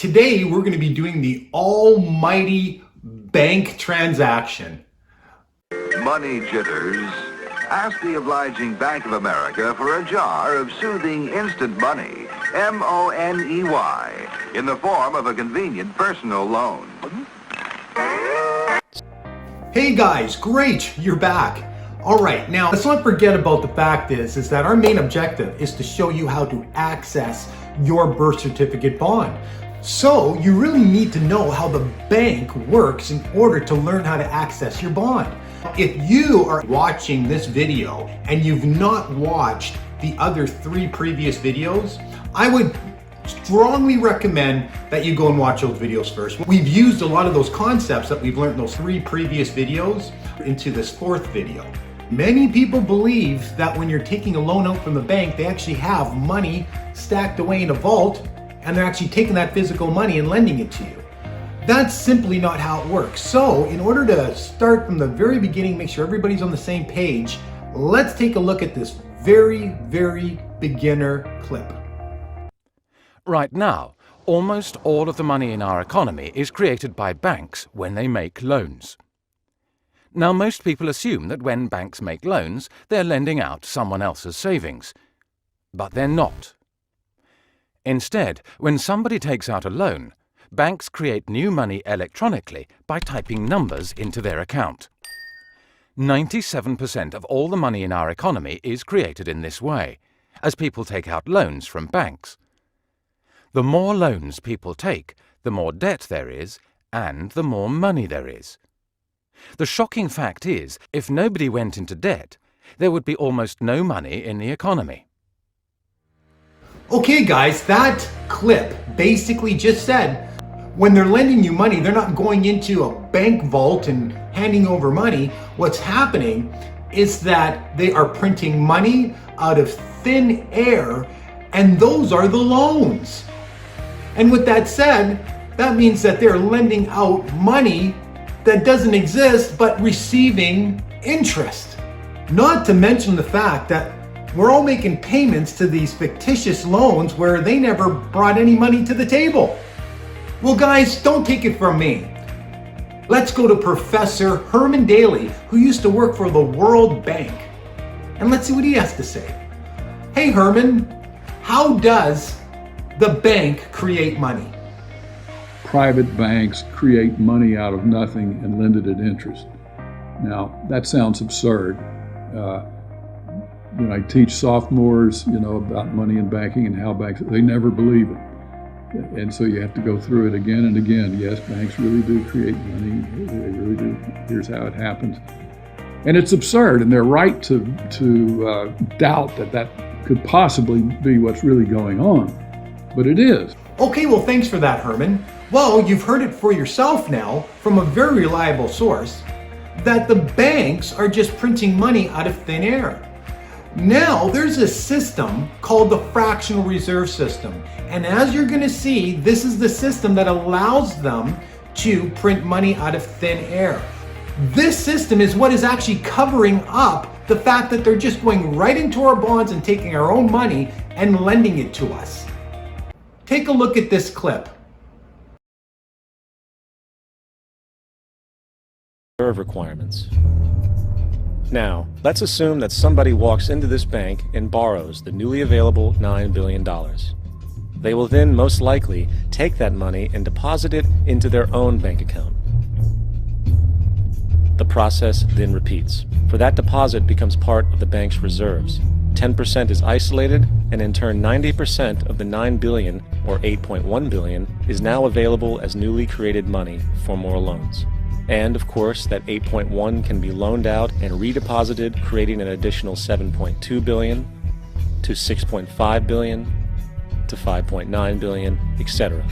Today we're going to be doing the almighty bank transaction. Money jitters. Ask the obliging Bank of America for a jar of soothing instant money, M-O-N-E-Y, in the form of a convenient personal loan. Hey guys, great, you're back. All right, now let's not forget about the fact is that our main objective is to show you how to access your birth certificate bond. So you really need to know how the bank works in order to learn how to access your bond. If you are watching this video and you've not watched the other 3 previous videos, I would strongly recommend that you go and watch those videos first. We've used a lot of those concepts that we've learned in those 3 previous videos into this 4th video. Many people believe that when you're taking a loan out from the bank, they actually have money stacked away in a vault and they're actually taking that physical money and lending it to you. That's simply not how it works. So in order to start from the very beginning, make sure everybody's on the same page, let's take a look at this very, very beginner clip. Right now, almost all of the money in our economy is created by banks when they make loans. Now, most people assume that when banks make loans, they're lending out someone else's savings. But they're not. Instead, when somebody takes out a loan, banks create new money electronically by typing numbers into their account. 97% of all the money in our economy is created in this way, as people take out loans from banks. The more loans people take, the more debt there is, and the more money there is. The shocking fact is, if nobody went into debt, there would be almost no money in the economy. Okay guys, that clip basically just said, when they're lending you money, they're not going into a bank vault and handing over money. What's happening is that they are printing money out of thin air, and those are the loans. And with that said, that means that they're lending out money that doesn't exist, but receiving interest. Not to mention the fact that we're all making payments to these fictitious loans where they never brought any money to the table. Well guys, don't take it from me. Let's go to Professor Herman Daly, who used to work for the World Bank. And let's see what he has to say. Hey Herman, how does the bank create money? Private banks create money out of nothing and lend it at interest. Now, that sounds absurd. When I teach sophomores, about money in banking and how banks, they never believe it. And so you have to go through it again and again. Yes, banks really do create money. They really do. Here's how it happens. And it's absurd, and they're right to doubt that could possibly be what's really going on. But it is. Okay, well, thanks for that, Herman. Well, you've heard it for yourself now from a very reliable source that the banks are just printing money out of thin air. Now, there's a system called the fractional reserve system. And as you're going to see, this is the system that allows them to print money out of thin air. This system is what is actually covering up the fact that they're just going right into our bonds and taking our own money and lending it to us. Take a look at this clip. Reserve requirements. Now, let's assume that somebody walks into this bank and borrows the newly available $9 billion. They will then most likely take that money and deposit it into their own bank account. The process then repeats, for that deposit becomes part of the bank's reserves. 10% is isolated, and in turn 90% of the $9 billion, or $8.1 billion, is now available as newly created money for more loans. And of course, that 8.1 can be loaned out and redeposited, creating an additional 7.2 billion to 6.5 billion to 5.9 billion, etc.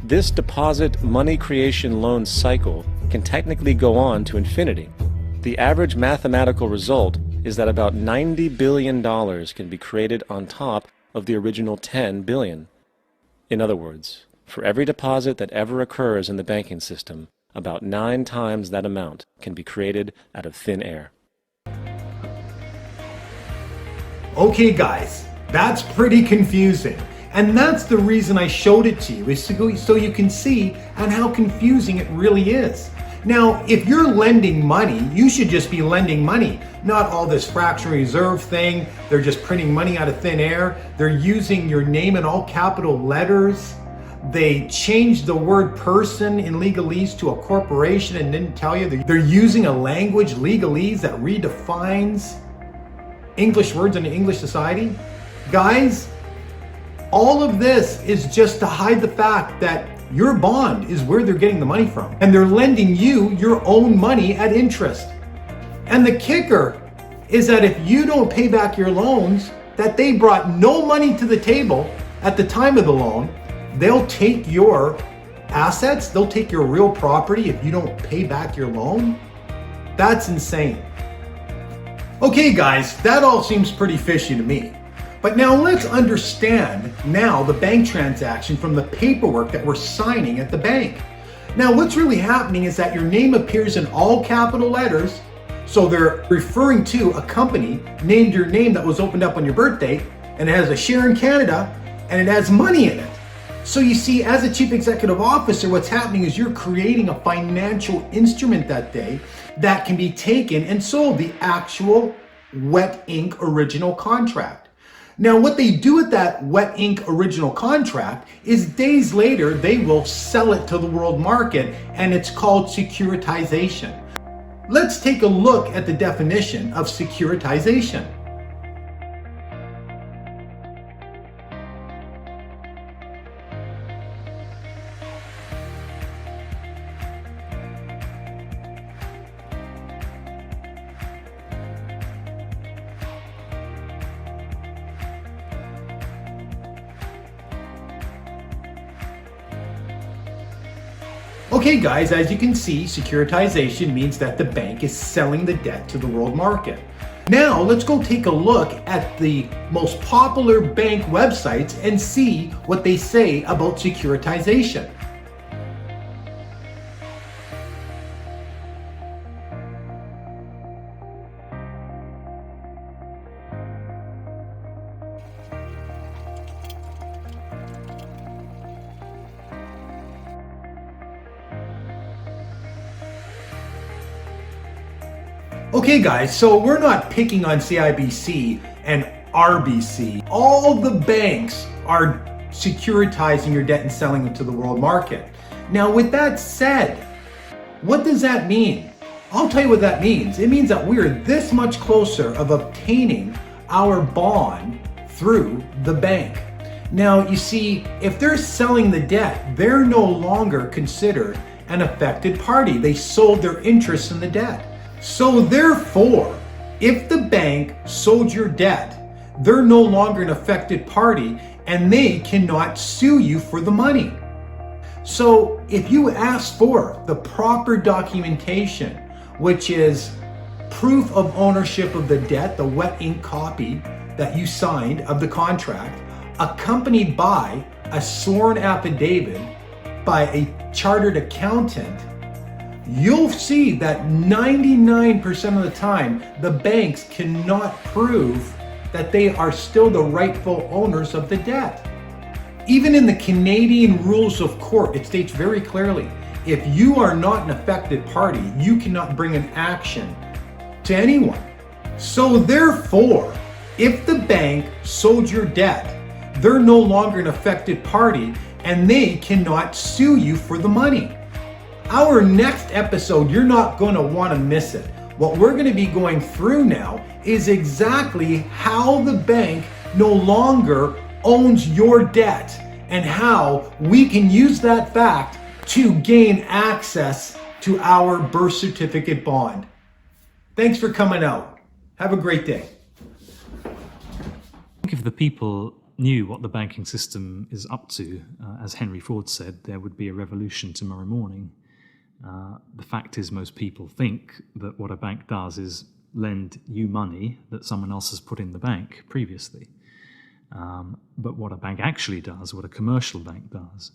This deposit money creation loan cycle can technically go on to infinity. The average mathematical result is that about $90 billion can be created on top of the original 10 billion. In other words, for every deposit that ever occurs in the banking system, about 9 times that amount can be created out of thin air. Okay guys, that's pretty confusing. And that's the reason I showed it to you, is so you can see and how confusing it really is. Now, if you're lending money, you should just be lending money, not all this fractional reserve thing. They're just printing money out of thin air. They're using your name in all capital letters. They changed the word person in legalese to a corporation and didn't tell you. They're using a language, legalese, that redefines English words in an English society. Guys, all of this is just to hide the fact that your bond is where they're getting the money from. And they're lending you your own money at interest. And the kicker is that if you don't pay back your loans, that they brought no money to the table at the time of the loan, they'll take your assets, they'll take your real property if you don't pay back your loan. That's insane. Okay guys, that all seems pretty fishy to me. But now let's understand now the bank transaction from the paperwork that we're signing at the bank. Now what's really happening is that your name appears in all capital letters, so they're referring to a company named your name that was opened up on your birthday, and it has a share in Canada, and it has money in it. So you see, as a chief executive officer, what's happening is you're creating a financial instrument that day that can be taken and sold, the actual wet ink original contract. Now, what they do with that wet ink original contract is days later, they will sell it to the world market, and it's called securitization. Let's take a look at the definition of securitization. Okay guys, as you can see, securitization means that the bank is selling the debt to the world market. Now let's go take a look at the most popular bank websites and see what they say about securitization. Okay guys, so we're not picking on CIBC and RBC. All the banks are securitizing your debt and selling it to the world market. Now with that said, what does that mean? I'll tell you what that means. It means that we're this much closer of obtaining our bond through the bank. Now you see, if they're selling the debt, they're no longer considered an affected party. They sold their interest in the debt. So therefore, if the bank sold your debt, they're no longer an affected party and they cannot sue you for the money. So if you ask for the proper documentation, which is proof of ownership of the debt, the wet ink copy that you signed of the contract, accompanied by a sworn affidavit by a chartered accountant, you'll see that 99% of the time, the banks cannot prove that they are still the rightful owners of the debt. Even in the Canadian rules of court, it states very clearly, if you are not an affected party, you cannot bring an action to anyone. So therefore, if the bank sold your debt, they're no longer an affected party and they cannot sue you for the money. Our next episode, you're not going to want to miss it. What we're going to be going through now is exactly how the bank no longer owns your debt and how we can use that fact to gain access to our birth certificate bond. Thanks for coming out. Have a great day. I think if the people knew what the banking system is up to, as Henry Ford said, there would be a revolution tomorrow morning. The fact is, most people think that what a bank does is lend you money that someone else has put in the bank previously. But what a bank actually does, what a commercial bank does,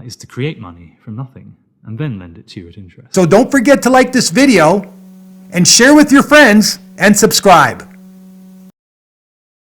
is to create money from nothing and then lend it to you at interest. So don't forget to like this video and share with your friends and subscribe.